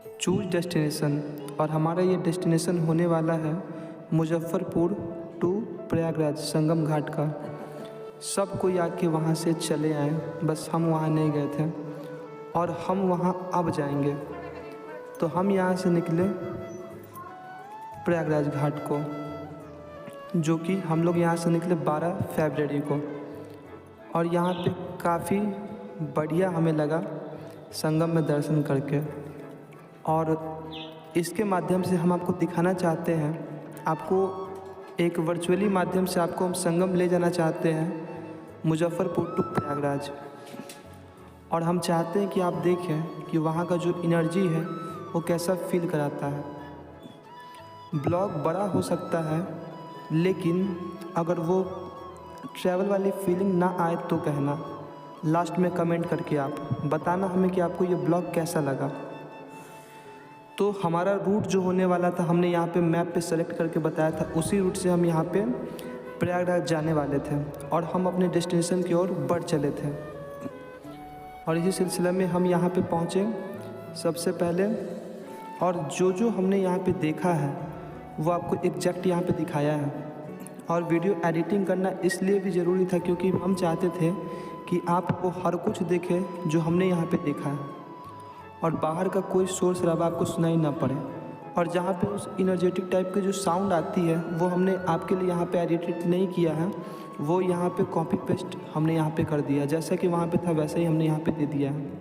Choose destination. और हमारा ये डेस्टिनेशन होने वाला है मुजफ्फरपुर टू प्रयागराज संगम घाट का। सब कोई आके वहाँ से चले आए, बस हम वहाँ नहीं गए थे और हम वहाँ अब जाएंगे। तो हम यहाँ से निकले प्रयागराज घाट को, जो कि हम लोग यहाँ से निकले 12 फरवरी को। और यहाँ पे काफ़ी बढ़िया हमें लगा संगम में दर्शन करके। और इसके माध्यम से हम आपको दिखाना चाहते हैं, आपको एक वर्चुअली माध्यम से आपको हम संगम ले जाना चाहते हैं मुजफ्फरपुर टू प्रयागराज। और हम चाहते हैं कि आप देखें कि वहाँ का जो एनर्जी है वो कैसा फील कराता है। ब्लॉग बड़ा हो सकता है, लेकिन अगर वो ट्रैवल वाली फीलिंग ना आए तो कहना, लास्ट में कमेंट करके आप बताना हमें कि आपको ये ब्लॉग कैसा लगा। तो हमारा रूट जो होने वाला था, हमने यहाँ पे मैप पे सेलेक्ट करके बताया था, उसी रूट से हम यहाँ पे प्रयागराज जाने वाले थे और हम अपने डेस्टिनेशन की ओर बढ़ चले थे। और इसी सिलसिले में हम यहाँ पे पहुँचे सबसे पहले। और जो हमने यहाँ पे देखा है वो आपको एग्जैक्ट यहाँ पे दिखाया है। और वीडियो एडिटिंग करना इसलिए भी ज़रूरी था क्योंकि हम चाहते थे कि आपको हर कुछ देखें जो हमने यहाँ पे देखा है और बाहर का कोई शोर शराबा आपको सुनाई ना पड़े। और जहाँ पे उस इनर्जेटिक टाइप की जो साउंड आती है वो हमने आपके लिए यहाँ पे एडिट नहीं किया है, वो यहाँ पे कॉपी पेस्ट हमने यहाँ पे कर दिया। जैसा कि वहाँ पे था वैसा ही हमने यहाँ पे दे दिया है।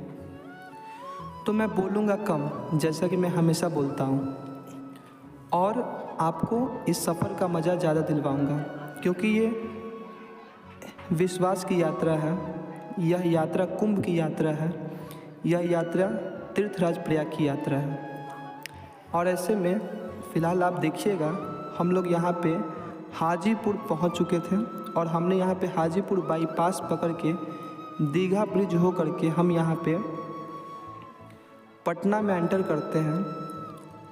तो मैं बोलूँगा कम, जैसा कि मैं हमेशा बोलता हूँ, और आपको इस सफ़र का मज़ा ज़्यादा दिलवाऊँगा क्योंकि ये विश्वास की यात्रा है, यह यात्रा कुंभ की यात्रा है, यह यात्रा तीर्थराज प्रयाग की यात्रा है। और ऐसे में फ़िलहाल आप देखिएगा, हम लोग यहाँ पे हाजीपुर पहुँच चुके थे और हमने यहाँ पे हाजीपुर बाईपास पकड़ के दीघा ब्रिज हो करके हम यहाँ पे पटना में एंटर करते हैं।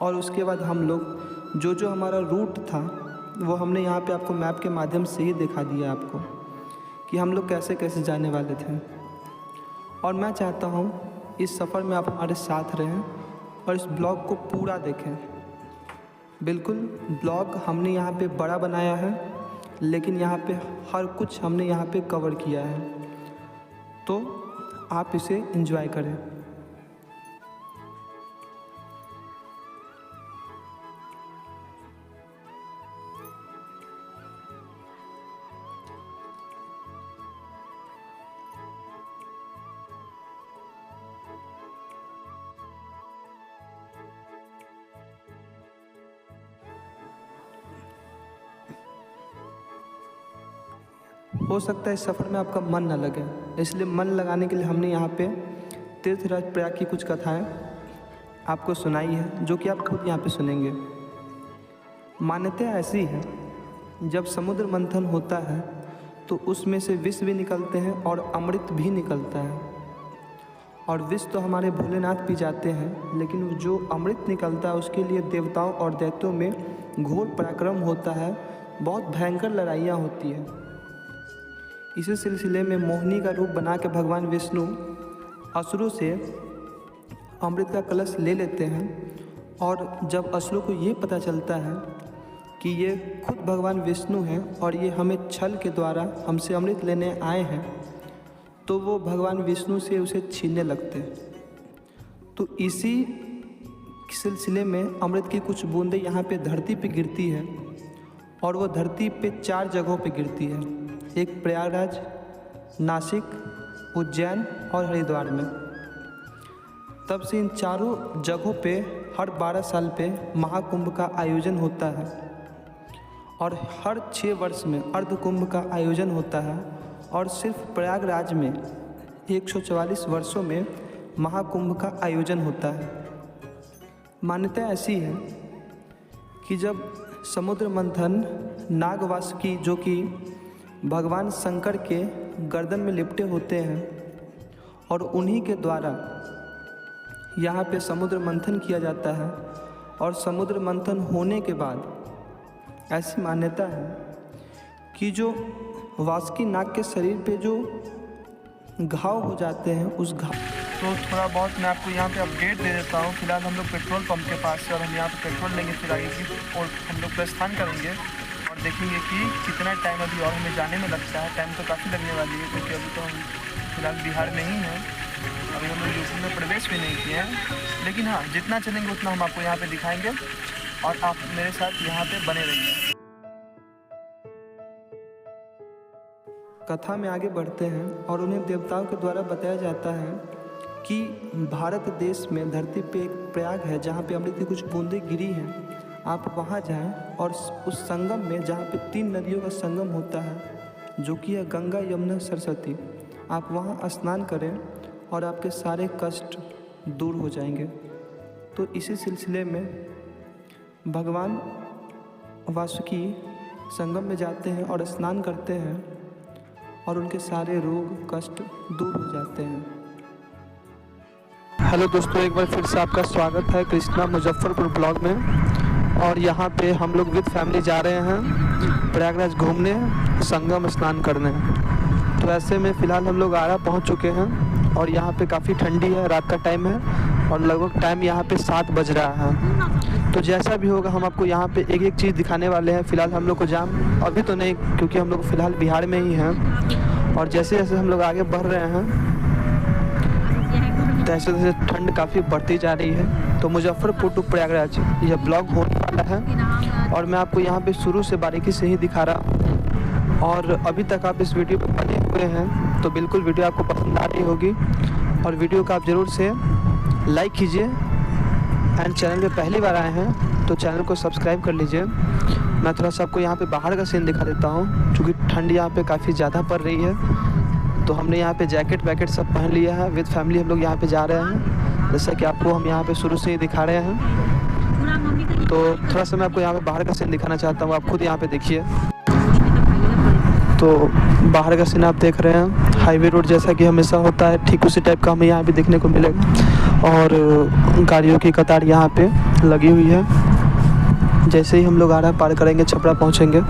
और उसके बाद हम लोग जो हमारा रूट था वो हमने यहाँ पे आपको मैप के माध्यम से ही दिखा दिया आपको कि हम लोग कैसे कैसे जाने वाले थे। और मैं चाहता हूँ इस सफ़र में आप हमारे साथ रहें और इस ब्लॉग को पूरा देखें। बिल्कुल ब्लॉग हमने यहाँ पे बड़ा बनाया है, लेकिन यहाँ पे हर कुछ हमने यहाँ पे कवर किया है, तो आप इसे एंजॉय करें। हो सकता है इस सफ़र में आपका मन न लगे, इसलिए मन लगाने के लिए हमने यहाँ पे तीर्थराज प्रयाग की कुछ कथाएं आपको सुनाई है, जो कि आप खुद यहाँ पे सुनेंगे। मान्यता ऐसी है, जब समुद्र मंथन होता है तो उसमें से विष भी निकलते हैं और अमृत भी निकलता है। और विष तो हमारे भोलेनाथ पी जाते हैं, लेकिन जो अमृत निकलता है उसके लिए देवताओं और दैत्यों में घोर पराक्रम होता है, बहुत भयंकर लड़ाइयाँ होती हैं। इसी सिलसिले में मोहिनी का रूप बना के भगवान विष्णु असुरों से अमृत का कलश ले लेते हैं। और जब असुरों को ये पता चलता है कि ये खुद भगवान विष्णु हैं और ये हमें छल के द्वारा हमसे अमृत लेने आए हैं, तो वो भगवान विष्णु से उसे छीनने लगते हैं। तो इसी सिलसिले में अमृत की कुछ बूंदें यहाँ पे धरती पे गिरती है और वो धरती पे 4 जगहों पे गिरती है, एक प्रयागराज, नासिक, उज्जैन और हरिद्वार में। तब से इन चारों जगहों पे हर 12 साल पे महाकुंभ का आयोजन होता है और हर 6 वर्ष में अर्धकुंभ का आयोजन होता है। और सिर्फ प्रयागराज में 144 वर्षों में महाकुंभ का आयोजन होता है। मान्यता ऐसी है कि जब समुद्र मंथन नागवासुकी, जो कि भगवान शंकर के गर्दन में लिपटे होते हैं और उन्हीं के द्वारा यहाँ पे समुद्र मंथन किया जाता है। और समुद्र मंथन होने के बाद ऐसी मान्यता है कि जो वासुकी नाग के शरीर पे जो घाव हो जाते हैं, उस घाव तो थोड़ा बहुत मैं आपको यहाँ पे अपडेट दे देता हूँ। फिलहाल हम लोग पेट्रोल पंप के पास है और हम यहाँ पे पेट्रोल लेंगे, फिर आगे की और हम लोग प्रस्थान करेंगे और देखेंगे कि कितना टाइम अभी और हमें जाने में लगता है। टाइम तो काफ़ी लगने वाली है क्योंकि अभी तो हम फिलहाल बिहार में ही हैं, अभी हम लोग यूपी में प्रवेश भी नहीं किए हैं। लेकिन हाँ, जितना चलेंगे उतना हम आपको यहाँ पर दिखाएँगे और आप मेरे साथ यहाँ पर बने रहिए। कथा में आगे बढ़ते हैं और उन्हें देवताओं के द्वारा बताया जाता है कि भारत देश में धरती पे एक प्रयाग है जहाँ पे अमृत की कुछ बूंदें गिरी हैं। आप वहाँ जाएं और उस संगम में, जहाँ पे 3 नदियों का संगम होता है जो कि है गंगा, यमुना, सरस्वती, आप वहाँ स्नान करें और आपके सारे कष्ट दूर हो जाएंगे। तो इसी सिलसिले में भगवान वासुकी संगम में जाते हैं और स्नान करते हैं और उनके सारे रोग कष्ट दूर हो जाते हैं। हेलो दोस्तों, एक बार फिर से आपका स्वागत है कृष्णा मुजफ्फरपुर ब्लॉग में। और यहाँ पे हम लोग विद फैमिली जा रहे हैं प्रयागराज घूमने, संगम स्नान करने। तो ऐसे में फ़िलहाल हम लोग आरा पहुँच चुके हैं और यहाँ पे काफ़ी ठंडी है, रात का टाइम है और लगभग टाइम यहाँ पे 7 बज रहा है। तो जैसा भी होगा हम आपको यहाँ पे एक एक चीज़ दिखाने वाले हैं। फ़िलहाल हम लोग को जाम अभी तो नहीं, क्योंकि हम लोग फ़िलहाल बिहार में ही हैं और जैसे जैसे हम लोग आगे बढ़ रहे हैं तैसे तैसे ठंड काफ़ी बढ़ती जा रही है। तो मुजफ्फरपुर टू प्रयागराज यह ब्लॉग होने वाला है और मैं आपको यहाँ पे शुरू से बारीकी से ही दिखा रहा हूँ। और अभी तक आप इस वीडियो पर बने हुए हैं तो बिल्कुल वीडियो आपको पसंद आ रही होगी और वीडियो को आप ज़रूर से लाइक कीजिए। एंड चैनल पे पहली बार आए हैं तो चैनल को सब्सक्राइब कर लीजिए। मैं थोड़ा सा आपको यहाँ पे बाहर का सीन दिखा देता हूँ, क्योंकि ठंड यहाँ पे काफ़ी ज़्यादा पड़ रही है। तो हमने यहाँ पे जैकेट वैकेट सब पहन लिया है। विद फैमिली हम लोग यहाँ पे जा रहे हैं, जैसा कि आपको हम यहाँ पे शुरू से ही दिखा रहे हैं। तो थोड़ा सा मैं आपको यहाँ पे बाहर का सीन दिखाना चाहता हूँ, आप खुद यहाँ पे देखिए। तो बाहर का सीन आप देख रहे हैं, हाईवे रोड जैसा कि हमेशा होता है ठीक उसी टाइप का हमें यहाँ पे देखने को मिलेगा। और गाड़ियों की कतार यहाँ पे लगी हुई है। जैसे ही हम लोग आरा पार करेंगे छपरा पहुँचेंगे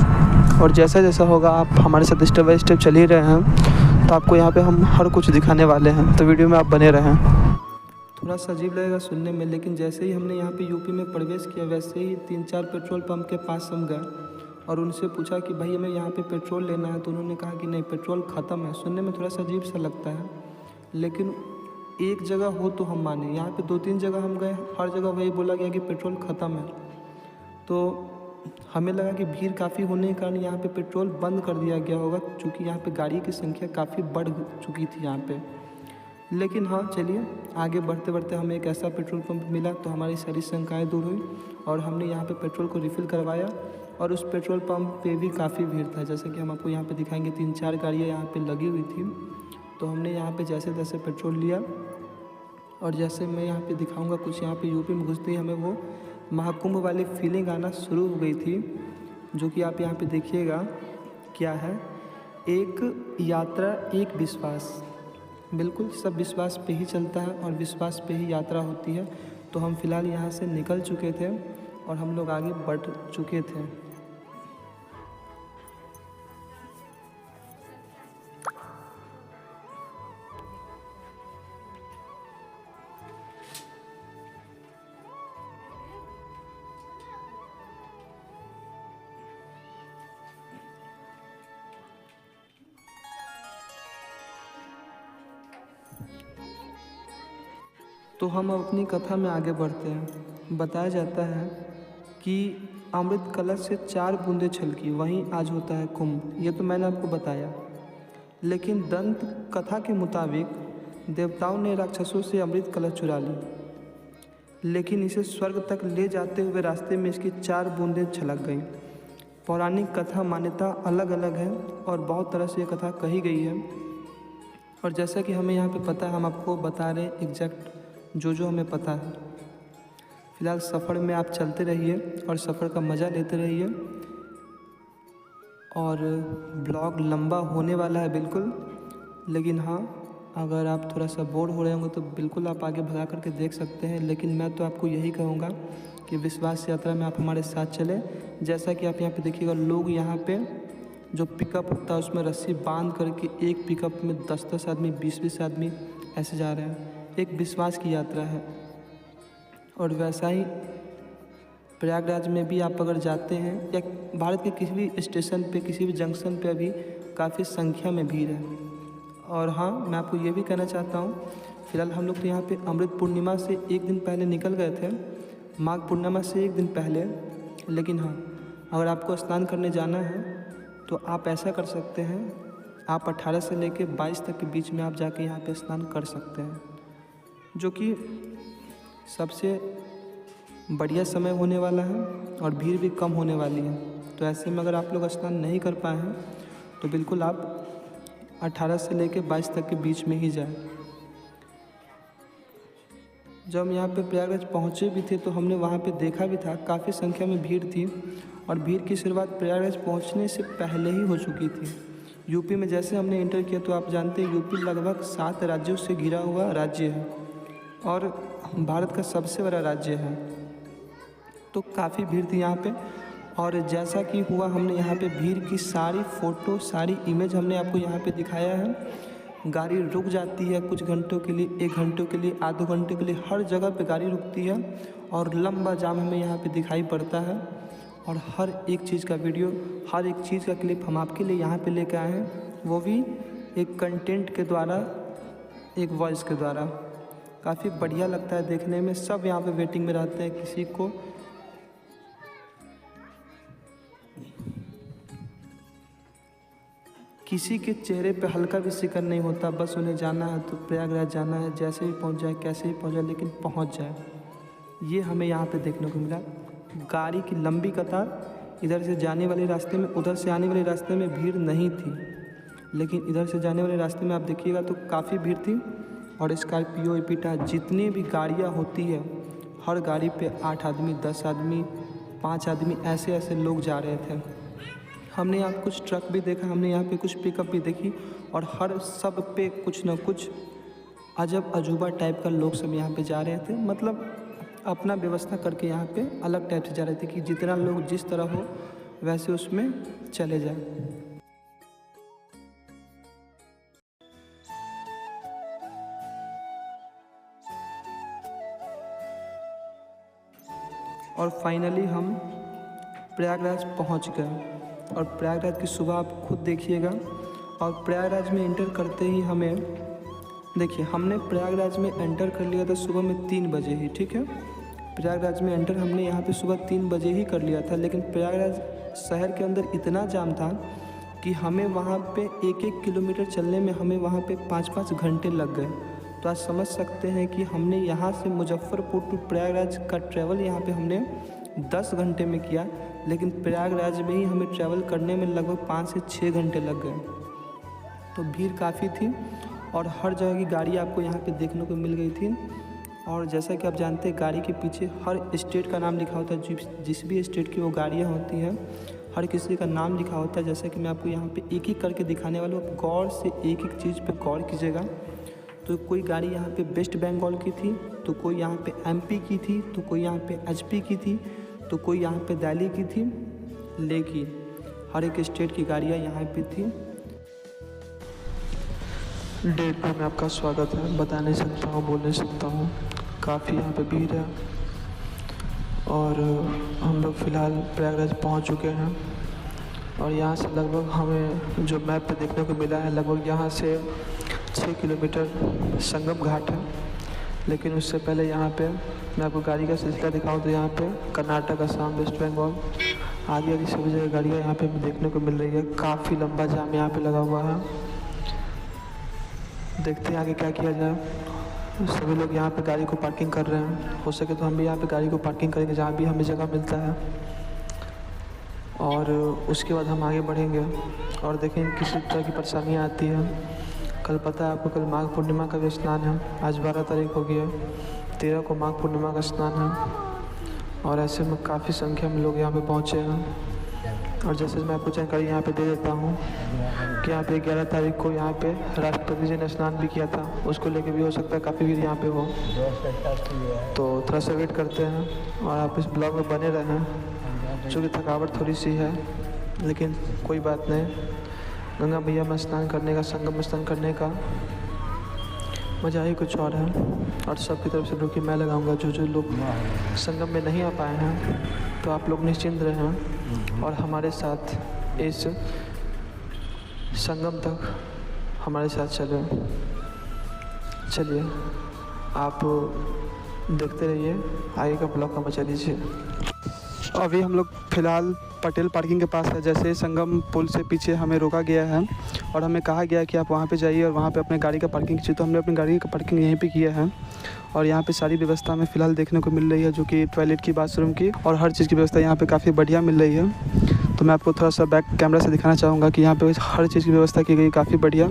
और जैसा जैसा होगा आप हमारे साथ स्टेप बाई स्टेप चल ही रहे हैं। तो आपको यहाँ पे हम हर कुछ दिखाने वाले हैं, तो वीडियो में आप बने रहें। थोड़ा सा अजीब लगेगा सुनने में, लेकिन जैसे ही हमने यहाँ पे यूपी में प्रवेश किया वैसे ही 3-4 पेट्रोल पंप के पास हम गए और उनसे पूछा कि भाई हमें यहाँ पे पेट्रोल लेना है। तो उन्होंने कहा कि नहीं, पेट्रोल ख़त्म है। सुनने में थोड़ा सा अजीब सा लगता है, लेकिन एक जगह हो तो हम माने। यहाँ पे 2-3 जगह हम गए, हर जगह वही बोला गया कि पेट्रोल ख़त्म है। तो हमें लगा कि भीड़ काफ़ी होने के कारण यहाँ पे पेट्रोल बंद कर दिया गया होगा, क्योंकि यहाँ पे गाड़ी की संख्या काफ़ी बढ़ चुकी थी यहाँ पे। लेकिन हाँ, चलिए आगे बढ़ते बढ़ते हमें एक ऐसा पेट्रोल पंप मिला तो हमारी सारी शंकाएँ दूर हुई और हमने यहाँ पे पेट्रोल को रिफ़िल करवाया। और उस पेट्रोल पंप पे भी काफ़ी भीड़ था, जैसे कि हम आपको यहाँ पे दिखाएंगे। 3-4 गाड़ियाँ यहाँ पे लगी हुई थी। तो हमने यहाँ पे जैसे तैसे पेट्रोल लिया और जैसे मैं यहाँ पे दिखाऊँगा कुछ, यहाँ पे यूपी में घुसते ही हमें वो महाकुंभ वाली फीलिंग आना शुरू हो गई थी, जो कि आप यहाँ पे देखिएगा क्या है। एक यात्रा एक विश्वास, बिल्कुल सब विश्वास पे ही चलता है और विश्वास पे ही यात्रा होती है। तो हम फिलहाल यहाँ से निकल चुके थे और हम लोग आगे बढ़ चुके थे। तो हम अपनी कथा में आगे बढ़ते हैं। बताया जाता है कि अमृत कलश से 4 बूंदें छलकी, वहीं आज होता है कुंभ। ये तो मैंने आपको बताया, लेकिन दंत कथा के मुताबिक देवताओं ने राक्षसों से अमृत कलश चुरा ली, लेकिन इसे स्वर्ग तक ले जाते हुए रास्ते में इसकी 4 बूंदें छलक गईं। पौराणिक कथा मान्यता अलग अलग है और बहुत तरह से ये कथा कही गई है। और जैसा कि हमें यहाँ पे पता है, हम आपको बता रहे हैं एग्जैक्ट जो हमें पता है। फ़िलहाल सफ़र में आप चलते रहिए और सफ़र का मज़ा लेते रहिए। और ब्लॉग लंबा होने वाला है बिल्कुल, लेकिन हाँ, अगर आप थोड़ा सा बोर हो रहे होंगे तो बिल्कुल आप आगे भगा करके देख सकते हैं। लेकिन मैं तो आपको यही कहूँगा कि विश्वास यात्रा में आप हमारे साथ चलें। जैसा कि आप यहाँ पे देखिएगा, लोग यहाँ पे जो पिकअप होता है उसमें रस्सी बांध करके एक पिकअप में 10-10 आदमी, 20-20 आदमी ऐसे जा रहे हैं। एक विश्वास की यात्रा है। और वैसा ही प्रयागराज में भी आप अगर जाते हैं या भारत के किसी भी स्टेशन पे, किसी भी जंक्शन पे अभी काफ़ी संख्या में भीड़ है। और हाँ, मैं आपको ये भी कहना चाहता हूँ, फ़िलहाल हम लोग तो यहाँ पे अमृत पूर्णिमा से एक दिन पहले निकल गए थे, माघ पूर्णिमा से एक दिन पहले। लेकिन हाँ, अगर आपको स्नान करने जाना है तो आप ऐसा कर सकते हैं, आप 18 से लेकर 22 तक के बीच में आप जाके यहाँ पे स्नान कर सकते हैं, जो कि सबसे बढ़िया समय होने वाला है और भीड़ भी कम होने वाली है। तो ऐसे में अगर आप लोग स्नान नहीं कर पाए हैं तो बिल्कुल आप 18 से लेकर 22 तक के बीच में ही जाएं। जब हम यहाँ पे प्रयागराज पहुँचे भी थे तो हमने वहाँ पे देखा भी था, काफ़ी संख्या में भीड़ थी और भीड़ की शुरुआत प्रयागराज पहुँचने से पहले ही हो चुकी थी। यूपी में जैसे हमने एंटर किया तो आप जानते हैं यूपी लगभग 7 राज्यों से घिरा हुआ राज्य है और भारत का सबसे बड़ा राज्य है। तो काफ़ी भीड़ थी यहाँ पे। और जैसा कि हुआ, हमने यहाँ पे भीड़ की सारी फ़ोटो, सारी इमेज हमने आपको यहाँ पे दिखाया है। गाड़ी रुक जाती है कुछ घंटों के लिए, 1 घंटे के लिए, आधे घंटे के लिए, हर जगह पे गाड़ी रुकती है और लंबा जाम हमें यहाँ पे दिखाई पड़ता है। और हर एक चीज़ का वीडियो, हर एक चीज़ का क्लिप हम आपके लिए यहाँ पे लेकर आए हैं, वो भी एक कंटेंट के द्वारा, एक वॉइस के द्वारा। काफ़ी बढ़िया लगता है देखने में। सब यहाँ पे वेटिंग में रहते हैं, किसी के चेहरे पे हल्का भी शिकन नहीं होता। बस उन्हें जाना है तो प्रयागराज जाना है, जैसे ही पहुंच जाए, कैसे ही पहुंच जाए, लेकिन पहुंच जाए। ये हमें यहाँ पे देखने को मिला। गाड़ी की लंबी कतार, इधर से जाने वाले रास्ते में, उधर से आने वाले रास्ते में भीड़ नहीं थी, लेकिन इधर से जाने वाले रास्ते में आप देखिएगा तो काफ़ी भीड़ थी। और स्कॉर्पियो, एपिटा, जितनी भी गाड़ियाँ होती है, हर गाड़ी पे 8 आदमी, 10 आदमी, 5 आदमी, ऐसे ऐसे लोग जा रहे थे। हमने यहाँ पे कुछ ट्रक भी देखा, हमने यहाँ पे कुछ पिकअप भी देखी और हर सब पे कुछ ना कुछ अजब अजूबा टाइप का लोग सब यहाँ पे जा रहे थे। मतलब अपना व्यवस्था करके यहाँ पे अलग टाइप से जा रहे थे कि जितना लोग जिस तरह हो वैसे उसमें चले जाए। और फाइनली हम प्रयागराज पहुँच गए। और प्रयागराज की सुबह आप खुद देखिएगा। और प्रयागराज में एंटर करते ही हमें, देखिए, हमने प्रयागराज में एंटर कर लिया था सुबह में 3 बजे ही, ठीक है। प्रयागराज में एंटर हमने यहाँ पे सुबह 3 बजे ही कर लिया था, लेकिन प्रयागराज शहर के अंदर इतना जाम था कि हमें वहाँ पे 1-1 किलोमीटर चलने में हमें वहाँ पे 5-5 घंटे लग गए। तो आज समझ सकते हैं कि हमने यहाँ से मुजफ्फरपुर टू प्रयागराज का ट्रैवल यहाँ पे हमने 10 घंटे में किया, लेकिन प्रयागराज में ही हमें ट्रैवल करने में लगभग 5 से 6 घंटे लग गए। तो भीड़ काफ़ी थी और हर जगह की गाड़ी आपको यहाँ पे देखने को मिल गई थी। और जैसा कि आप जानते हैं, गाड़ी के पीछे हर स्टेट का नाम लिखा होता है। जिस भी स्टेट की वो गाड़ियाँ होती हैं, हर किसी का नाम लिखा होता है। जैसा कि मैं आपको यहाँ पे एक एक करके दिखाने वाला हूँ, गौर से एक एक चीज़ पे गौर कीजिएगा। तो कोई गाड़ी यहाँ पे वेस्ट बंगाल की थी, तो कोई यहाँ पे एमपी की थी, तो कोई यहाँ पे एचपी की थी, तो कोई यहाँ पे दिल्ली की थी। लेकिन हर एक स्टेट की गाड़ियाँ यहाँ पे थी। डेट पे में आपका स्वागत है। बता नहीं सकता हूँ, बोल नहीं सकता हूँ, काफ़ी यहाँ पे भीड़ है। और हम लोग फ़िलहाल प्रयागराज पहुँच चुके हैं। और यहाँ से लगभग हमें जो मैप पे देखने को मिला है, लगभग यहाँ से 6 किलोमीटर संगम घाट है। लेकिन उससे पहले यहाँ पे मैं आपको गाड़ी का सिलसिला दिखाऊँ तो यहाँ पे कर्नाटक, असम, वेस्ट बंगाल आदि आदि सभी जगह गाड़ियाँ यहाँ पे देखने को मिल रही है। काफ़ी लंबा जाम यहाँ पे लगा हुआ है। देखते हैं आगे क्या किया जाए। सभी लोग यहाँ पे गाड़ी को पार्किंग कर रहे हैं। हो सके तो हम भी यहाँ पे गाड़ी को पार्किंग करेंगे जहाँ भी हमें जगह मिलता है, और उसके बाद हम आगे बढ़ेंगे और देखेंगे किसी तरह की परेशानियाँ आती हैं। कल पता है आपको, कल माघ पूर्णिमा का भी स्नान है। आज 12 तारीख हो गई है, 13 को माघ पूर्णिमा का स्नान है। और ऐसे में काफ़ी संख्या में लोग यहाँ पे पहुँचे हैं। और जैसे मैं आपको जानकारी यहाँ पे दे देता हूँ कि यहाँ पे 11 तारीख को यहाँ पे राष्ट्रपति जी ने स्नान भी किया था। उसको लेके भी हो सकता है काफ़ी भीड़ यहाँ पे हो, तो थोड़ा सा वेट करते हैं और आप इस ब्लॉग में बने रहें। चूँकि थकावट थोड़ी सी है, लेकिन कोई बात नहीं। गंगा मैया में स्नान करने का, संगम में स्नान करने का मज़ा ही कुछ और है। और सबकी तरफ से डुबकी मैं लगाऊंगा। जो लोग संगम में नहीं आ पाए हैं तो आप लोग निश्चिंत रहें और हमारे साथ इस संगम तक हमारे साथ चलें। चलिए आप देखते रहिए, आगे का ब्लॉग का मजा लीजिए। अभी हम लोग फ़िलहाल पटेल पार्किंग के पास है। जैसे संगम पुल से पीछे हमें रोका गया है और हमें कहा गया कि आप वहाँ पे जाइए और वहाँ पे अपने गाड़ी का पार्किंग कीजिए। तो हमने अपनी गाड़ी का पार्किंग यहीं पे किया है और यहाँ पे सारी व्यवस्था हमें फ़िलहाल देखने को मिल रही है, जो कि टॉयलेट की, बाथरूम की और हर चीज़ की व्यवस्था यहाँ पे काफ़ी बढ़िया मिल रही है। तो मैं आपको थोड़ा सा बैक कैमरा से दिखाना चाहूँगा कि यहाँ पे हर चीज़ की व्यवस्था की गई काफ़ी बढ़िया।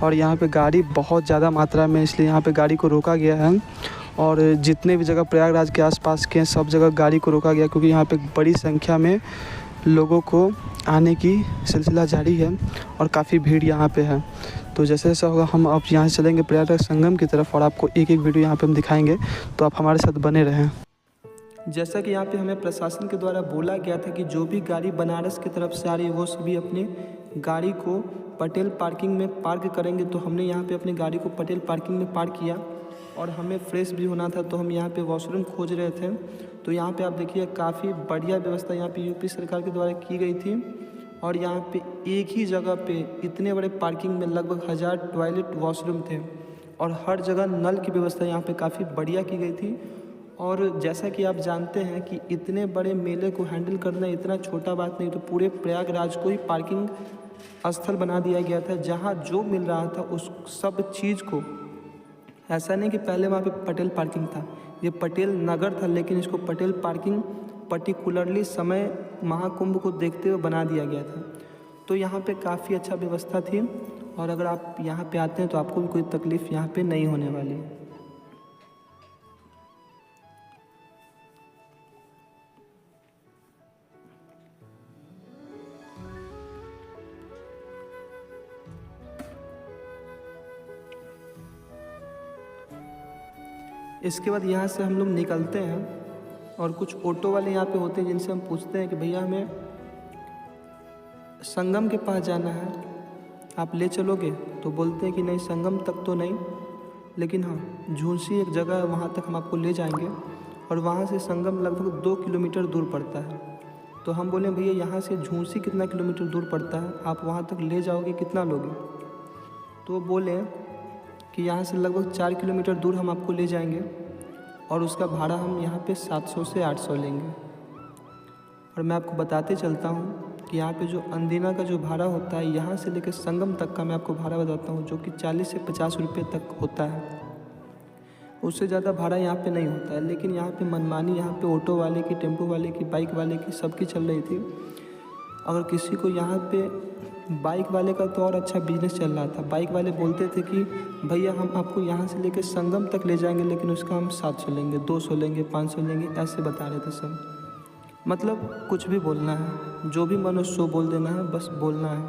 और यहाँ पे गाड़ी बहुत ज़्यादा मात्रा में, इसलिए यहाँ पे गाड़ी को रोका गया है। और जितने भी जगह प्रयागराज के आसपास के सब जगह गाड़ी को रोका गया, क्योंकि यहाँ पे बड़ी संख्या में लोगों को आने की सिलसिला जारी है और काफ़ी भीड़ यहाँ पे है। तो जैसे जैसा होगा हम अब यहाँ से चलेंगे प्रयागराज संगम की तरफ और आपको एक एक वीडियो यहाँ पे हम दिखाएंगे, तो आप हमारे साथ बने रहें। जैसा कि यहाँ पे हमें प्रशासन के द्वारा बोला गया था कि जो भी गाड़ी बनारस की तरफ से आ रही है वो सभी अपनी गाड़ी को पटेल पार्किंग में पार्क करेंगे। तो हमने यहाँ पे अपनी गाड़ी को पटेल पार्किंग में पार्क किया और हमें फ्रेश भी होना था, तो हम यहाँ पे वॉशरूम खोज रहे थे। तो यहाँ पे आप देखिए काफ़ी बढ़िया व्यवस्था यहाँ पे यूपी सरकार के द्वारा की गई थी। और यहाँ पे एक ही जगह पे इतने बड़े पार्किंग में लगभग 1000 टॉयलेट वॉशरूम थे और हर जगह नल की व्यवस्था यहाँ पे काफ़ी बढ़िया की गई थी। और जैसा कि आप जानते हैं कि इतने बड़े मेले को हैंडल करना इतना छोटा बात नहीं, तो पूरे प्रयागराज को ही पार्किंग स्थल बना दिया गया था, जहाँ जो मिल रहा था उस सब चीज़ को, ऐसा नहीं कि पहले वहाँ पे पटेल पार्किंग था, ये पटेल नगर था, लेकिन इसको पटेल पार्किंग पर्टिकुलरली समय महाकुंभ को देखते हुए बना दिया गया था। तो यहाँ पे काफ़ी अच्छा व्यवस्था थी और अगर आप यहाँ पे आते हैं तो आपको भी कोई तकलीफ़ यहाँ पे नहीं होने वाली है। इसके बाद यहाँ से हम लोग निकलते हैं और कुछ ऑटो वाले यहाँ पे होते हैं जिनसे हम पूछते हैं कि भैया हमें संगम के पास जाना है, आप ले चलोगे? तो बोलते हैं कि नहीं, संगम तक तो नहीं, लेकिन हाँ झूंसी एक जगह है, वहाँ तक हम आपको ले जाएंगे और वहाँ से संगम लगभग 2 किलोमीटर दूर पड़ता है। तो हम बोले भैया यहाँ से झूंसी कितना किलोमीटर दूर पड़ता है, आप वहाँ तक ले जाओगे, कितना लोगे? तो बोले कि यहाँ से लगभग 4 किलोमीटर दूर हम आपको ले जाएंगे और उसका भाड़ा हम यहाँ पे 700 से 800 लेंगे। और मैं आपको बताते चलता हूँ कि यहाँ पे जो अंदीना का जो भाड़ा होता है यहाँ से लेकर संगम तक का मैं आपको भाड़ा बताता हूँ, जो कि 40 से 50 रुपये तक होता है। उससे ज़्यादा भाड़ा यहाँ पे नहीं होता है, लेकिन यहाँ पे मनमानी यहाँ पे ऑटो वाले की, टेम्पो वाले की, बाइक वाले की, सबकी चल रही थी। अगर किसी को यहाँ पे बाइक वाले का तो और अच्छा बिजनेस चल रहा था। बाइक वाले बोलते थे कि भैया हम आपको यहाँ से लेकर संगम तक ले जाएंगे, लेकिन उसका हम 700 लेंगे, 200 लेंगे, 500 लेंगे, ऐसे बता रहे थे सब। मतलब कुछ भी बोलना है, जो भी मन हो सो बोल देना है, बस बोलना है।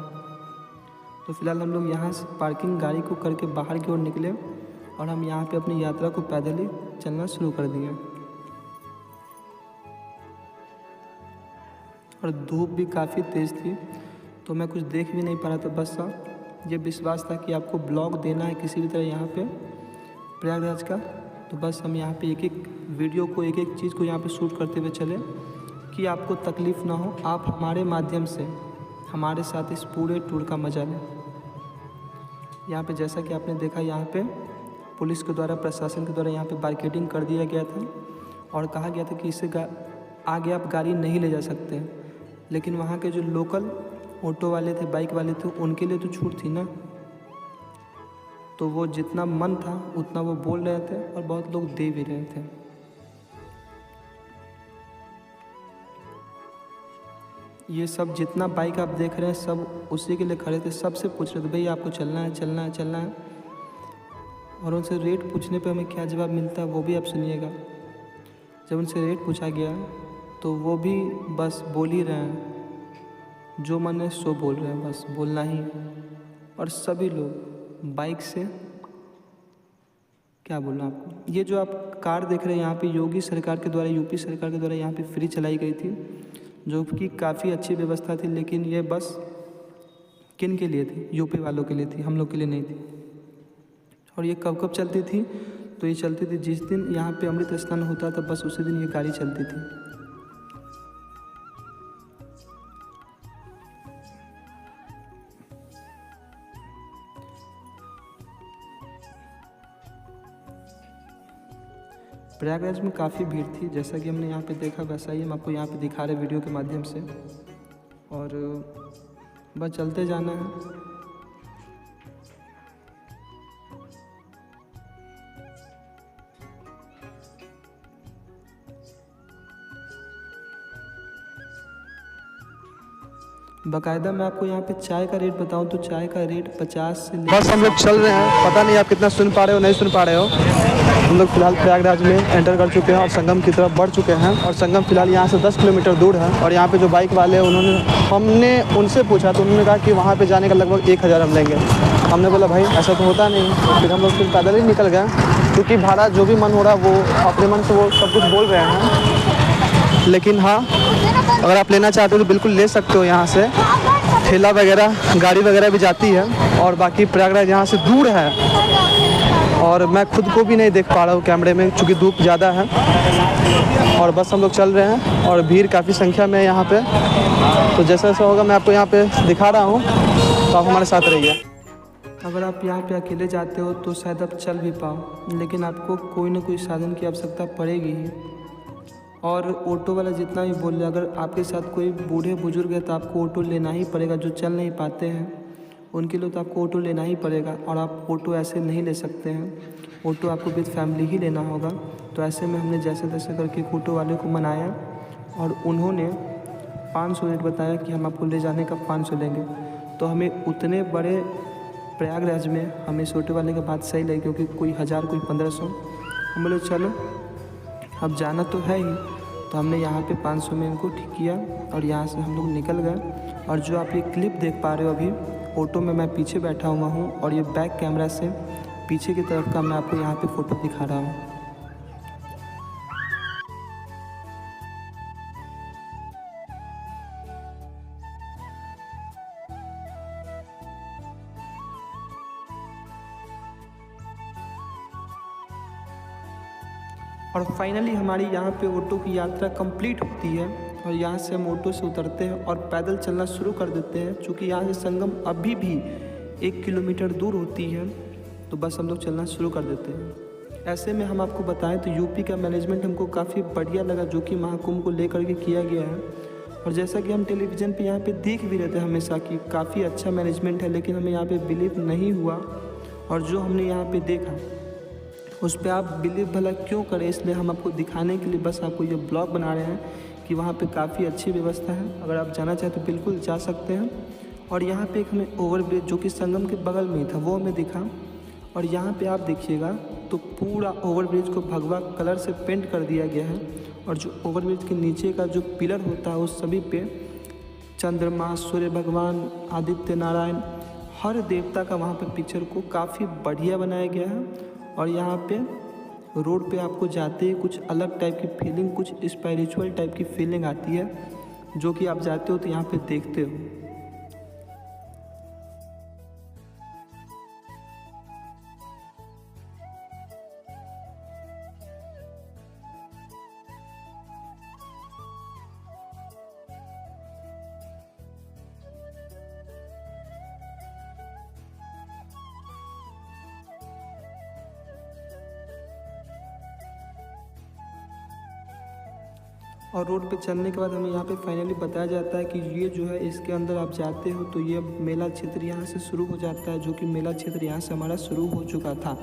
तो फिलहाल हम लोग यहाँ से पार्किंग गाड़ी को करके बाहर की ओर निकले और हम यहाँ पे अपनी यात्रा को पैदल ही चलना शुरू कर दिए। और धूप भी काफ़ी तेज़ थी, तो मैं कुछ देख भी नहीं पा रहा था। बस ये विश्वास था कि आपको ब्लॉग देना है किसी भी तरह यहाँ पे प्रयागराज का, तो बस हम यहाँ पे एक एक वीडियो को, एक एक चीज़ को यहाँ पे शूट करते हुए चले कि आपको तकलीफ़ ना हो, आप हमारे माध्यम से हमारे साथ इस पूरे टूर का मज़ा लें। यहाँ पे जैसा कि आपने देखा, यहाँ पे पुलिस के द्वारा, प्रशासन के द्वारा यहाँ पे बारकेडिंग कर दिया गया था और कहा गया था कि इससे आगे आप गाड़ी नहीं ले जा सकते। लेकिन वहाँ के जो लोकल ऑटो वाले थे, बाइक वाले थे, उनके लिए तो छूट थी ना, तो वो जितना मन था उतना वो बोल रहे थे और बहुत लोग दे भी रहे थे। ये सब जितना बाइक आप देख रहे हैं सब उसी के लिए खड़े थे। सबसे पूछ रहे थे भैया आपको चलना है, चलना है, चलना है। और उनसे रेट पूछने पे हमें क्या जवाब मिलता है वो भी आप सुनिएगा। जब उनसे रेट पूछा गया तो वो भी बस बोल ही रहे हैं, जो मन है सो बोल रहे हैं, बस बोलना ही। और सभी लोग बाइक से, क्या बोलना आपको, ये जो आप कार देख रहे हैं यहाँ पे योगी सरकार के द्वारा, यूपी सरकार के द्वारा यहाँ पे फ्री चलाई गई थी, जो कि काफ़ी अच्छी व्यवस्था थी। लेकिन ये बस किन के लिए थी? यूपी वालों के लिए थी, हम लोग के लिए नहीं थी। और ये कब कब चलती थी? तो ये चलती थी जिस दिन यहाँ पे अमृत स्नान होता था, बस उसी दिन ये गाड़ी चलती थी। प्रयागराज में काफ़ी भीड़ थी, जैसा कि हमने यहाँ पे देखा वैसा ही हम आपको यहाँ पे दिखा रहे वीडियो के माध्यम से। और बस चलते जाना है। बाकायदा मैं आपको यहाँ पे चाय का रेट बताऊँ तो चाय का रेट 50 से बस हम लोग चल रहे हैं। पता नहीं आप कितना सुन पा रहे हो, नहीं सुन पा रहे हो। हम लोग फिलहाल प्रयागराज में एंटर कर चुके हैं और संगम की तरफ बढ़ चुके हैं। और संगम फिलहाल यहाँ से 10 किलोमीटर दूर है। और यहाँ पे जो बाइक वाले हैं हमने उनसे पूछा तो उन्होंने कहा कि वहाँ पे जाने का लगभग 1000 हम लेंगे। हमने बोला भाई ऐसा तो होता नहीं। फिर हम लोग फिर पैदल ही निकल गए, क्योंकि भाड़ा जो भी मन हो रहा है वो अपने मन से वो सब कुछ बोल रहे हैं। लेकिन हाँ, अगर आप लेना चाहते हो तो बिल्कुल ले सकते हो। यहाँ से ठेला वगैरह, गाड़ी वगैरह भी जाती है। और बाकी प्रयागराज यहाँ से दूर है और मैं खुद को भी नहीं देख पा रहा हूँ कैमरे में, क्योंकि धूप ज़्यादा है। और बस हम लोग चल रहे हैं और भीड़ काफ़ी संख्या में है यहाँ पे। तो जैसा जैसा होगा मैं आपको यहाँ पे दिखा रहा हूँ, तो आप हमारे साथ रहिए। अगर आप यहाँ पे अकेले जाते हो तो शायद आप चल भी पाओ, लेकिन आपको कोई ना कोई साधन की आवश्यकता पड़ेगी ही। और ऑटो वाला जितना भी बोल रहे, अगर आपके साथ कोई बूढ़े बुजुर्ग है तो आपको ऑटो लेना ही पड़ेगा। जो चल नहीं पाते हैं उनके लिए तो आपको ऑटो लेना ही पड़ेगा। और आप ऑटो ऐसे नहीं ले सकते हैं, ऑटो आपको विद फैमिली ही लेना होगा। तो ऐसे में हमने जैसे तैसे करके ऑटो वाले को मनाया और उन्होंने 500 रेट बताया कि हम आपको ले जाने का 500 लेंगे। तो हमें उतने बड़े प्रयागराज में हमें इस ऑटो वाले का बात सही लगी, क्योंकि कोई 1000 कोई 1500। हम बोले चलो अब जाना तो है ही। तो हमने यहाँ पे 500 में इनको ठीक किया और यहाँ से हम लोग निकल गए। और जो आप ये क्लिप देख पा रहे हो अभी, ऑटो में मैं पीछे बैठा हुआ हूँ और ये बैक कैमरा से पीछे की तरफ का मैं आपको यहाँ पे फ़ोटो दिखा रहा हूँ। और फाइनली हमारी यहाँ पे ऑटो की यात्रा कंप्लीट होती है और यहाँ से हम ऑटो से उतरते हैं और पैदल चलना शुरू कर देते हैं। चूँकि यहाँ से संगम अभी भी 1 किलोमीटर दूर होती है, तो बस हम लोग चलना शुरू कर देते हैं। ऐसे में हम आपको बताएं तो यूपी का मैनेजमेंट हमको काफ़ी बढ़िया लगा, जो कि महाकुंभ को लेकर के किया गया है। और जैसा कि हम टेलीविज़न पे यहाँ पे देख भी रहे थे हमेशा कि काफ़ी अच्छा मैनेजमेंट है, लेकिन हमें यहाँ पे बिलीव नहीं हुआ। और जो हमने यहाँ पे देखा उस पर आप बिलीव भला क्यों करें, इसलिए हम आपको दिखाने के लिए बस आपको ये ब्लॉग बना रहे हैं कि वहाँ पे काफ़ी अच्छी व्यवस्था है। अगर आप जाना चाहें तो बिल्कुल जा सकते हैं। और यहाँ पे एक हमें ओवरब्रिज जो कि संगम के बगल में ही था वो हमें दिखा। और यहाँ पे आप देखिएगा तो पूरा ओवरब्रिज को भगवा कलर से पेंट कर दिया गया है। और जो ओवरब्रिज के नीचे का जो पिलर होता है उस सभी पे चंद्रमा, सूर्य भगवान, आदित्य नारायण, हर देवता का वहाँ पे पिक्चर को काफ़ी बढ़िया बनाया गया है। और यहाँ पे रोड पे आपको जाते ही कुछ अलग टाइप की फीलिंग, कुछ स्पिरिचुअल टाइप की फीलिंग आती है, जो कि आप जाते हो तो यहाँ पे देखते हो। और रोड पे चलने के बाद हमें यहाँ पे फाइनली बताया जाता है कि ये जो है इसके अंदर आप जाते हो तो ये मेला क्षेत्र यहाँ से शुरू हो जाता है, जो कि मेला क्षेत्र यहाँ से हमारा शुरू हो चुका था।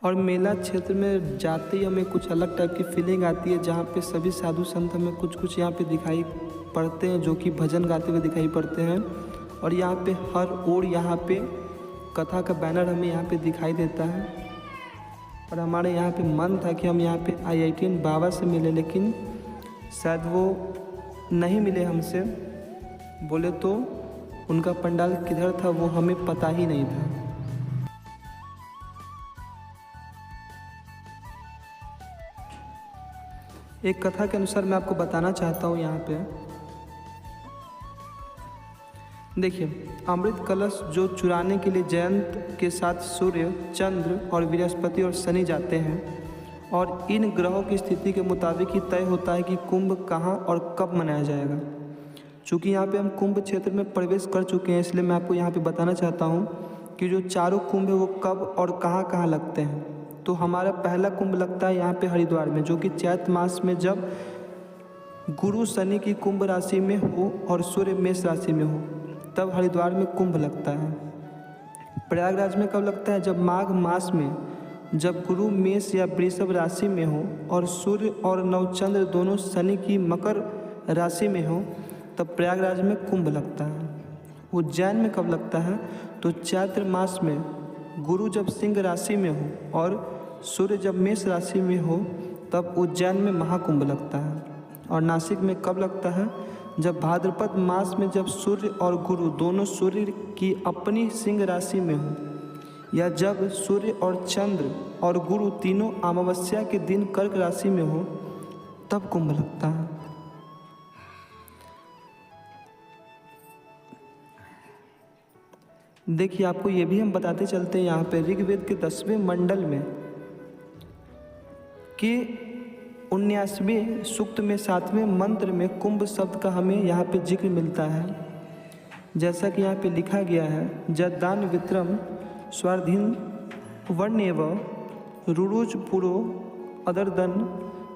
और मेला क्षेत्र में जाते ही हमें कुछ अलग टाइप की फीलिंग आती है, जहाँ पे सभी साधु संत हमें कुछ यहाँ पे दिखाई पड़ते हैं, जो कि भजन गाते हुए दिखाई पड़ते हैं। और यहाँ पे हर ओर यहाँ पे कथा का बैनर हमें यहाँ पे दिखाई देता है। और हमारे यहाँ पे मन था कि हम यहाँ पे IITN बाबा से मिले, लेकिन शायद वो नहीं मिले हमसे। बोले तो उनका पंडाल किधर था वो हमें पता ही नहीं था। एक कथा के अनुसार मैं आपको बताना चाहता हूँ यहाँ पे। देखिए, अमृत कलश जो चुराने के लिए जयंत के साथ सूर्य, चंद्र और बृहस्पति और शनि जाते हैं, और इन ग्रहों की स्थिति के मुताबिक ही तय होता है कि कुंभ कहाँ और कब मनाया जाएगा। चूँकि यहाँ पे हम कुंभ क्षेत्र में प्रवेश कर चुके हैं, इसलिए मैं आपको यहाँ पे बताना चाहता हूँ कि जो चारों कुंभ है वो कब और कहाँ कहाँ लगते हैं। तो हमारा पहला कुंभ लगता है यहाँ पे हरिद्वार में, जो कि चैत्र मास में जब गुरु शनि की कुंभ राशि में हो और सूर्य मेष राशि में हो, तब हरिद्वार में कुंभ लगता है। प्रयागराज में कब लगता है? जब माघ मास में, जब गुरु मेष या वृषभ राशि में हो और सूर्य और नवचंद्र दोनों शनि की मकर राशि में हो, तब प्रयागराज में कुंभ लगता है। उज्जैन में कब लगता है? तो चैत्र मास में गुरु जब सिंह राशि में हो और सूर्य जब मेष राशि में हो, तब उज्जैन में महाकुंभ लगता है। और नासिक में कब लगता है? जब भाद्रपद मास में जब सूर्य और गुरु दोनों सूर्य की अपनी सिंह राशि में हो, या जब सूर्य और चंद्र और गुरु तीनों अमावस्या के दिन कर्क राशि में हो, तब कुंभ लगता है। देखिए, आपको ये भी हम बताते चलते हैं यहाँ पे ऋग्वेद के 10वें मंडल में कि 19वें सूक्त में 7वें मंत्र में कुंभ शब्द का हमें यहाँ पे जिक्र मिलता है। जैसा कि यहाँ पे लिखा गया है, जद्दान वित्रम स्वार्धीन वर्णेव रुरुज पुरो अदर्दन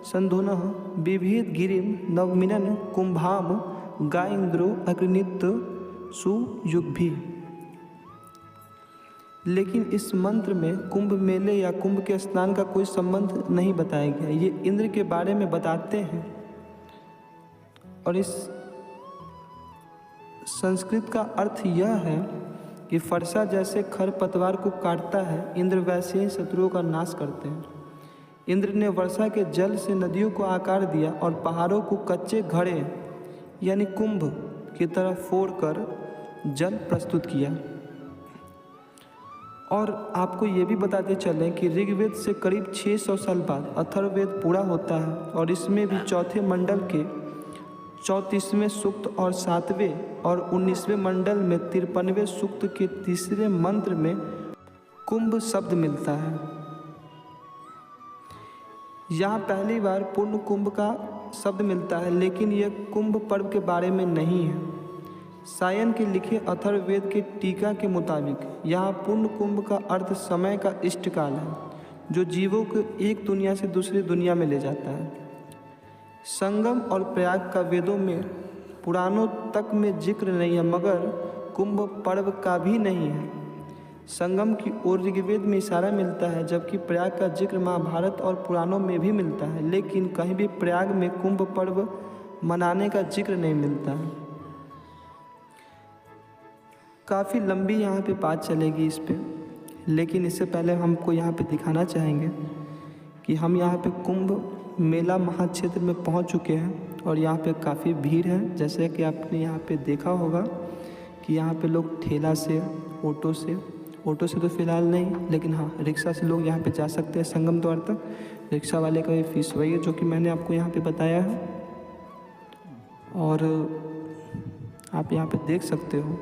संधुनः विभेद गिरिम नवमिनन कुंभाम गाइंद्रो अग्नित सुयुग्भि। लेकिन इस मंत्र में कुंभ मेले या कुंभ के स्नान का कोई संबंध नहीं बताया गया। ये इंद्र के बारे में बताते हैं। और इस संस्कृत का अर्थ यह है कि फरसा जैसे खरपतवार को काटता है, इंद्र वैसे ही शत्रुओं का नाश करते हैं। इंद्र ने वर्षा के जल से नदियों को आकार दिया और पहाड़ों को कच्चे घड़े यानी कुंभ की तरह फोड़कर जल प्रस्तुत किया। और आपको ये भी बताते चलें कि ऋग्वेद से करीब 600 साल बाद अथर्ववेद पूरा होता है, और इसमें भी चौथे मंडल के 34वें सूक्त और 7वें और 19वें मंडल में 53वें सूक्त के 3रे मंत्र में कुंभ शब्द मिलता है। यहाँ पहली बार पूर्ण कुंभ का शब्द मिलता है, लेकिन यह कुंभ पर्व के बारे में नहीं है। सायन के लिखे अथर्ववेद के टीका के मुताबिक यहाँ पूर्ण कुंभ का अर्थ समय का इष्टकाल है, जो जीवों को एक दुनिया से दूसरी दुनिया में ले जाता है। संगम और प्रयाग का वेदों में पुराणों तक में जिक्र नहीं है, मगर कुंभ पर्व का भी नहीं है। संगम की ओर ऋग्वेद में इशारा मिलता है, जबकि प्रयाग का जिक्र महाभारत और पुराणों में भी मिलता है, लेकिन कहीं भी प्रयाग में कुंभ पर्व मनाने का जिक्र नहीं मिलता है। काफ़ी लंबी यहाँ पे बात चलेगी इस पे, लेकिन इससे पहले हमको यहाँ पे दिखाना चाहेंगे कि हम यहाँ पे कुंभ मेला महाक्षेत्र में पहुँच चुके हैं, और यहाँ पे काफ़ी भीड़ है। जैसे कि आपने यहाँ पे देखा होगा कि यहाँ पे लोग ठेला से, ऑटो से तो फ़िलहाल नहीं, लेकिन हाँ रिक्शा से लोग यहाँ पे जा सकते हैं संगम द्वार तक। रिक्शा वाले का भी फीस वही है जो कि मैंने आपको यहाँ पे बताया है, और आप यहाँ पे देख सकते हो।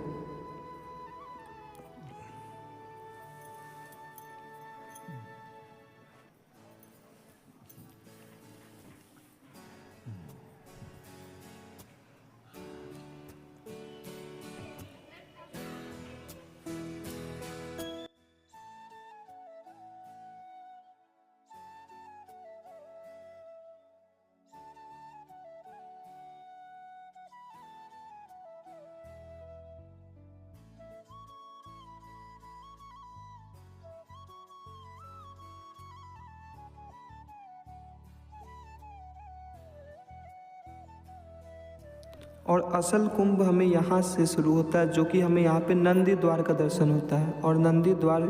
और असल कुंभ हमें यहाँ से शुरू होता है, जो कि हमें यहाँ पे नंदी द्वार का दर्शन होता है, और नंदी द्वार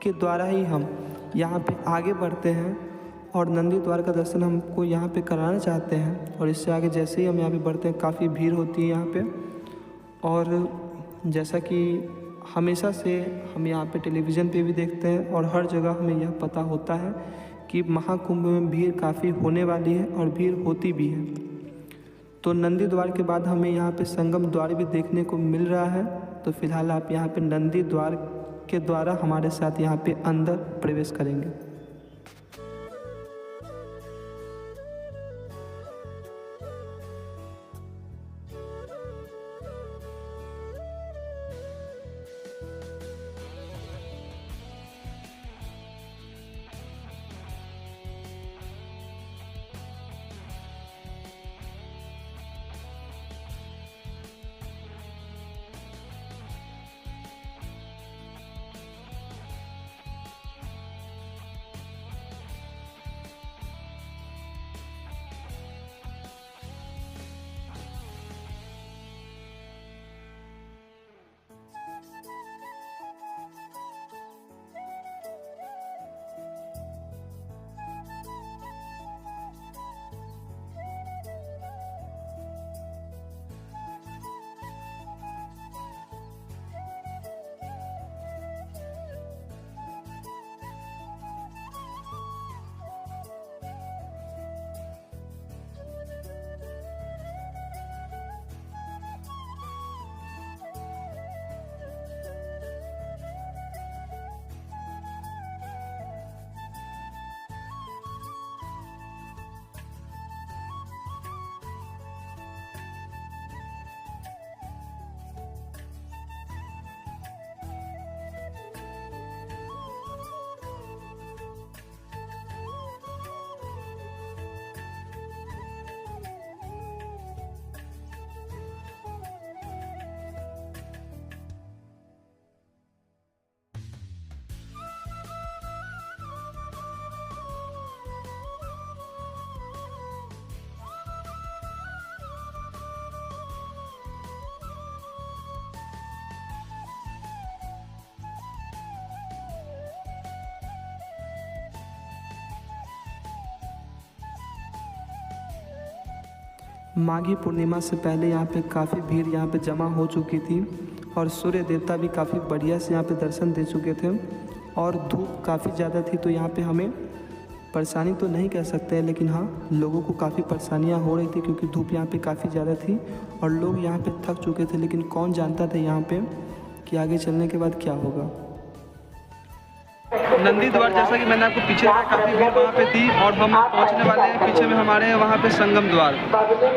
के द्वारा ही हम यहाँ पे आगे बढ़ते हैं। और नंदी द्वार का दर्शन हमको यहाँ पे कराना चाहते हैं। और इससे आगे जैसे ही हम यहाँ पे बढ़ते हैं, काफ़ी भीड़ होती है यहाँ पे। और जैसा कि हमेशा से हम यहाँ पे टेलीविज़न पे भी देखते हैं, और हर जगह हमें यह पता होता है कि महाकुंभ में भीड़ काफ़ी होने वाली है और भीड़ होती भी है। तो नंदी द्वार के बाद हमें यहाँ पे संगम द्वार भी देखने को मिल रहा है। तो फिलहाल आप यहाँ पे नंदी द्वार के द्वारा हमारे साथ यहाँ पे अंदर प्रवेश करेंगे। माघी पूर्णिमा से पहले यहाँ पे काफ़ी भीड़ यहाँ पे जमा हो चुकी थी और सूर्य देवता भी काफ़ी बढ़िया से यहाँ पे दर्शन दे चुके थे और धूप काफ़ी ज़्यादा थी। तो यहाँ पे हमें परेशानी तो नहीं कह सकते हैं, लेकिन हाँ लोगों को काफ़ी परेशानियाँ हो रही थी क्योंकि धूप यहाँ पे काफ़ी ज़्यादा थी और लोग यहाँ पे थक चुके थे। लेकिन कौन जानता था यहाँ पे कि आगे चलने के बाद क्या होगा। नंदी द्वार जैसा कि मैंने आपको पीछे देखा, काफ़ी भीड़ वहाँ पे थी और हम पहुँचने वाले हैं। पीछे में हमारे वहाँ पे संगम द्वार,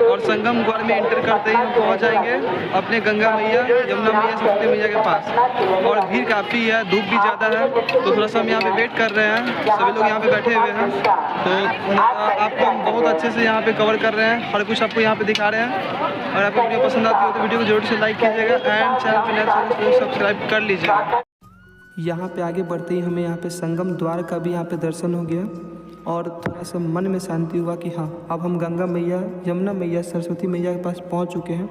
और संगम द्वार में एंटर करते ही हम पहुँच जाएंगे अपने गंगा मैया, यमुना मैया, सरस्वती मैया के पास। और भीड़ काफ़ी है, धूप भी ज़्यादा है, तो थोड़ा सा हम यहाँ पे वेट कर रहे हैं। सभी लोग यहाँ पे बैठे हुए हैं, तो आपको हम बहुत अच्छे से यहाँ पे कवर कर रहे हैं, हर कुछ आपको यहाँ पे दिखा रहे हैं। और आपको वीडियो पसंद आती हो तो वीडियो को जरूर से लाइक कीजिएगा एंड चैनल पर नए सब्सक्राइब कर लीजिएगा। यहाँ पे आगे बढ़ते ही हमें यहाँ पे संगम द्वार का भी यहाँ पे दर्शन हो गया और थोड़ा सा मन में शांति हुआ कि हाँ अब हम गंगा मैया, यमुना मैया, सरस्वती मैया के पास पहुँच चुके हैं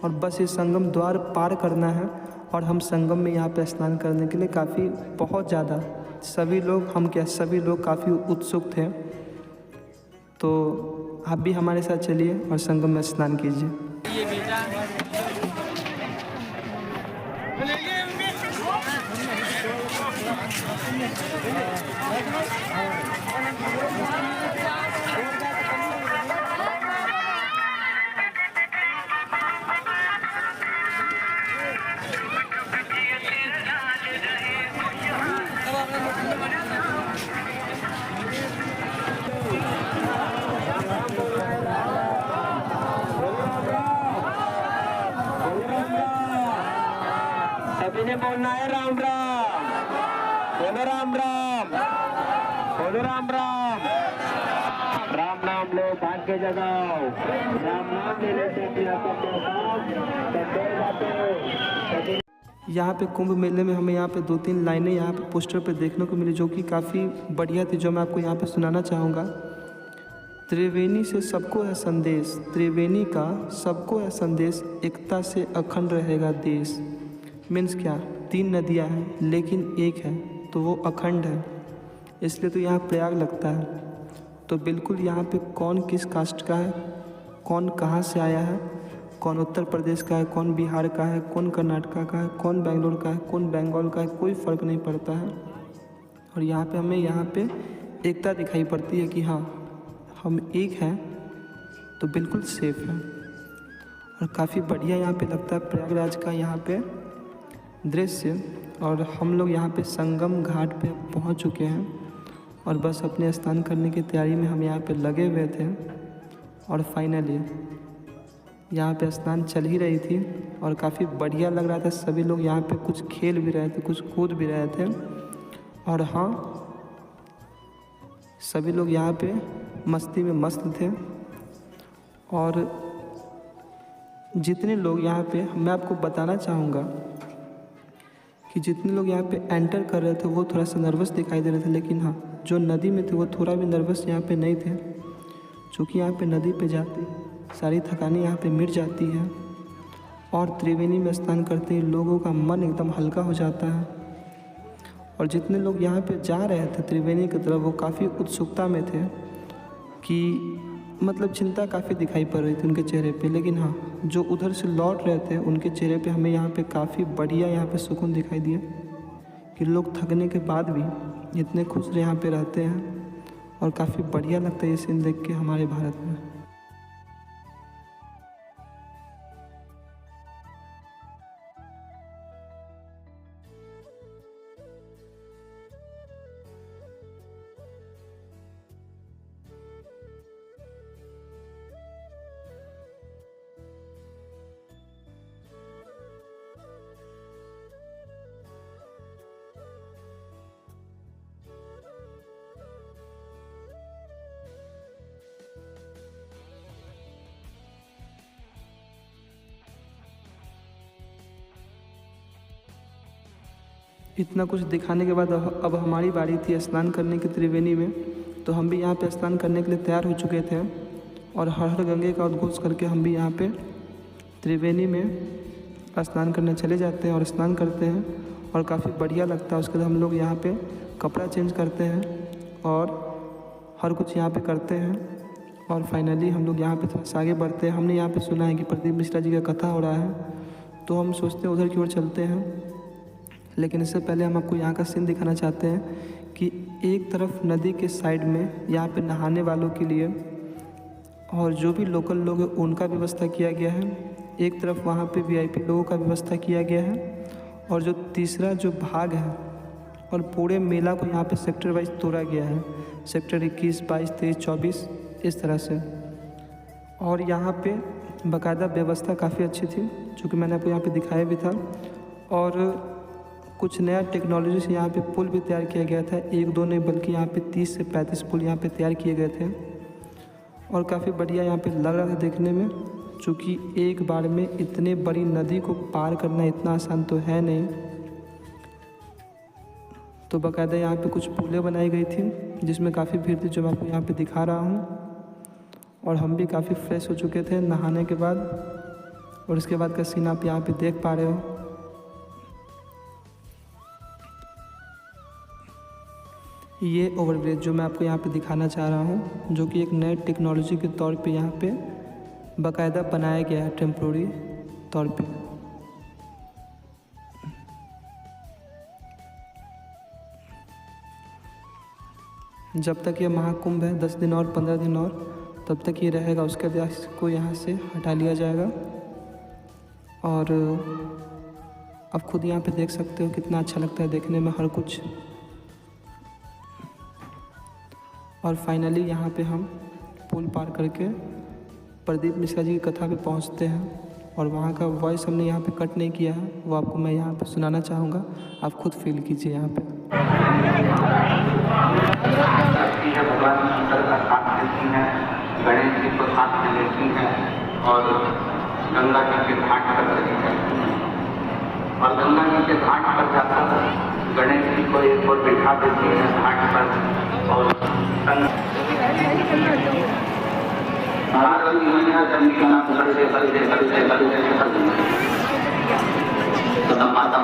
और बस ये संगम द्वार पार करना है और हम संगम में यहाँ पे स्नान करने के लिए काफ़ी बहुत ज़्यादा सभी लोग काफ़ी उत्सुक थे। तो आप भी हमारे साथ चलिए और संगम में स्नान कीजिए। सभी ने बोलना है राम राम, बोलो राम राम, बोलो राम राम। राम नाम लो, भाग्य जगाओ, राम नाम लेने से यहाँ पे कुंभ मेले में हमें यहाँ पे 2-3 लाइनें यहाँ पे पोस्टर पे देखने को मिली जो कि काफ़ी बढ़िया थी, जो मैं आपको यहाँ पे सुनाना चाहूँगा। त्रिवेणी से सबको है संदेश, त्रिवेणी का सबको है संदेश, एकता से अखंड रहेगा देश। मीन्स क्या, 3 नदियाँ हैं लेकिन एक है तो वो अखंड है, इसलिए तो यहाँ प्रयाग लगता है। तो बिल्कुल यहाँ पे कौन किस कास्ट का है, कौन कहाँ से आया है, कौन उत्तर प्रदेश का है, कौन बिहार का है, कौन कर्नाटका का है, कौन बेंगलोर का है, कौन बंगाल का है, कोई फ़र्क नहीं पड़ता है। और यहाँ पे हमें यहाँ पे एकता दिखाई पड़ती है कि हाँ हम एक हैं तो बिल्कुल सेफ हैं। और काफ़ी बढ़िया यहाँ पे लगता है प्रयागराज का यहाँ पे दृश्य। और हम लोग यहाँ पे संगम घाट पे पहुँच चुके हैं और बस अपने स्नान करने की तैयारी में हम यहाँ पे लगे हुए थे। और फाइनली यहाँ पे स्नान चल ही रही थी और काफ़ी बढ़िया लग रहा था। सभी लोग यहाँ पे कुछ खेल भी रहे थे, कुछ कूद भी रहे थे। और हाँ, सभी लोग यहाँ पे मस्ती में मस्त थे। और जितने लोग यहाँ पे, मैं आपको बताना चाहूँगा कि जितने लोग यहाँ पे एंटर कर रहे थे वो थोड़ा सा नर्वस दिखाई दे रहे थे, लेकिन हाँ जो नदी में थे वो थोड़ा भी नर्वस यहाँ पे नहीं थे, क्योंकि यहाँ पे नदी पे जाते सारी थकानी यहाँ पे मिट जाती है। और त्रिवेणी में स्नान करते ही लोगों का मन एकदम हल्का हो जाता है। और जितने लोग यहाँ पे जा रहे थे त्रिवेणी की तरफ वो काफ़ी उत्सुकता में थे कि मतलब चिंता काफ़ी दिखाई पड़ रही थी उनके चेहरे पे। लेकिन हाँ, जो उधर से लौट रहे थे उनके चेहरे पे हमें यहाँ पे काफ़ी बढ़िया यहाँ पे सुकून दिखाई दिया कि लोग थकने के बाद भी इतने खुश यहाँ पे रहते हैं। और काफ़ी बढ़िया लगता है ये सीन देख के हमारे भारत में। इतना कुछ दिखाने के बाद अब हमारी बारी थी स्नान करने की त्रिवेणी में। तो हम भी यहाँ पे स्नान करने के लिए तैयार हो चुके थे और हर हर गंगे का उद्घोष करके हम भी यहाँ पे त्रिवेणी में स्नान करने चले जाते हैं और स्नान करते हैं और काफ़ी बढ़िया लगता है। उसके बाद हम लोग यहाँ पे कपड़ा चेंज करते हैं और हर कुछ यहाँ पे करते हैं। और फाइनली हम लोग यहाँ पे थोड़ा सा आगे बढ़ते हैं। हमने यहाँ पे सुना है कि प्रदीप मिश्रा जी का कथा हो रहा है, तो हम सोचते हैं उधर की ओर चलते हैं। लेकिन इससे पहले हम आपको यहाँ का सीन दिखाना चाहते हैं कि एक तरफ नदी के साइड में यहाँ पे नहाने वालों के लिए और जो भी लोकल लोग हैं उनका व्यवस्था किया गया है। एक तरफ वहाँ पे वीआईपी लोगों का व्यवस्था किया गया है और जो तीसरा जो भाग है और पूरे मेला को यहाँ पे सेक्टर वाइज तोड़ा गया है, सेक्टर 21, 22, 23, 24 इस तरह से। और यहाँ पे बाकायदा व्यवस्था काफ़ी अच्छी थी, चूँकि मैंने आपको यहाँ पे दिखाया भी था। और कुछ नया टेक्नोलॉजी से यहाँ पे पुल भी तैयार किया गया था, एक दो नहीं बल्कि यहाँ पे 30 से 35 पुल यहाँ पे तैयार किए गए थे। और काफ़ी बढ़िया यहाँ पे लग रहा था देखने में, चूँकि एक बार में इतने बड़ी नदी को पार करना इतना आसान तो है नहीं। तो बाकायदा यहाँ पे कुछ पुलें बनाई गई थी जिसमें काफ़ी भीड़ थी, जो मैं आपको यहाँ पे दिखा रहा हूँ। और हम भी काफ़ी फ्रेश हो चुके थे नहाने के बाद। और इसके बाद का सीन आप यहाँ पे देख पा रहे हो। ये ओवरब्रिज जो मैं आपको यहाँ पे दिखाना चाह रहा हूँ, जो कि एक नए टेक्नोलॉजी के तौर पे यहाँ पे बाकायदा बनाया गया है टेम्प्रोरी तौर पे। जब तक ये महाकुंभ है 10 दिन और 15 दिन और तब तक ये रहेगा, उसके बाद इसको यहाँ से हटा लिया जाएगा। और आप खुद यहाँ पे देख सकते हो कितना अच्छा लगता है देखने में हर कुछ। और फाइनली यहाँ पे हम पुल पार करके प्रदीप मिश्रा जी की कथा पे पहुँचते हैं। और वहाँ का वॉइस हमने यहाँ पे कट नहीं किया है, वो आपको मैं यहाँ पे सुनाना चाहूँगा, आप खुद फील कीजिए यहाँ पे। भगवान शंकर का साथ लेती हैं, गणेश जी को साथ में लेती हैं और गंगा जी के घाट पर चली जाती हैं। और गंगा जी के घाट पर जाकर गणेश जी को एक और बिठा देती है घाट पर। और माता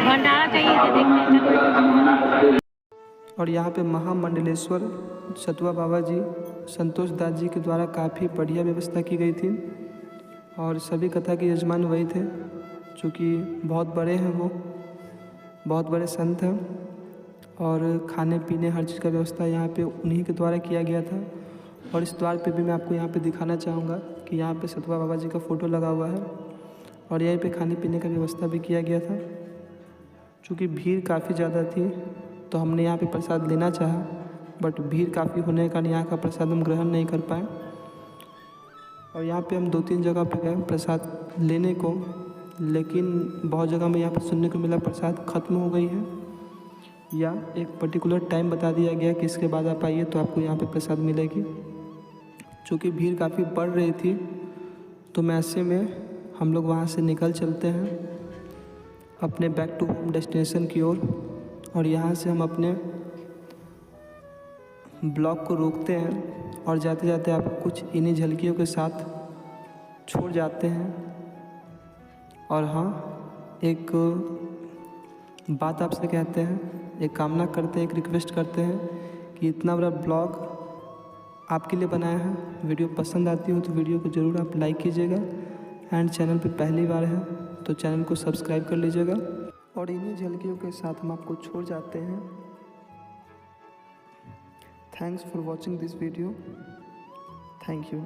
भंडारा चाहिए थे देखने। और यहाँ पे महामंडलेश्वर सतुआ बाबा जी संतोष दास जी के द्वारा काफ़ी बढ़िया व्यवस्था की गई थी और सभी कथा के यजमान वही थे, चूँकि बहुत बड़े हैं, वो बहुत बड़े संत हैं और खाने पीने हर चीज़ का व्यवस्था यहाँ पे उन्हीं के द्वारा किया गया था। और इस द्वार पे भी मैं आपको यहाँ पे दिखाना चाहूँगा कि यहाँ पे सतुआ बाबा जी का फ़ोटो लगा हुआ है और यहीं पे खाने पीने का व्यवस्था भी किया गया था। चूँकि भीड़ काफ़ी ज़्यादा थी तो हमने यहाँ पे प्रसाद लेना चाहा, बट भीड़ काफ़ी होने के कारण यहाँ का प्रसाद हम ग्रहण नहीं कर पाए। और यहाँ पे हम 2-3 जगह पे गए प्रसाद लेने को, लेकिन बहुत जगह में यहाँ पर सुनने को मिला प्रसाद ख़त्म हो गई है या एक पर्टिकुलर टाइम बता दिया गया कि इसके बाद आप आइए तो आपको यहाँ पे प्रसाद मिलेगी। चूँकि भीड़ काफ़ी बढ़ रही थी तो मैं ऐसे में हम लोग वहाँ से निकल चलते हैं अपने बैक टू होम डेस्टिनेशन की ओर। और यहाँ से हम अपने ब्लॉग को रोकते हैं और जाते जाते आपको कुछ इन्हीं झलकियों के साथ छोड़ जाते हैं। और हाँ, एक बात आपसे कहते हैं, एक कामना करते हैं, एक रिक्वेस्ट करते हैं कि इतना बड़ा ब्लॉग आपके लिए बनाया है, वीडियो पसंद आती हो तो वीडियो को ज़रूर आप लाइक कीजिएगा एंड चैनल पे पहली बार है तो चैनल को सब्सक्राइब कर लीजिएगा। और इन्हीं झलकियों के साथ हम आपको छोड़ जाते हैं। Thanks for watching this video. Thank you.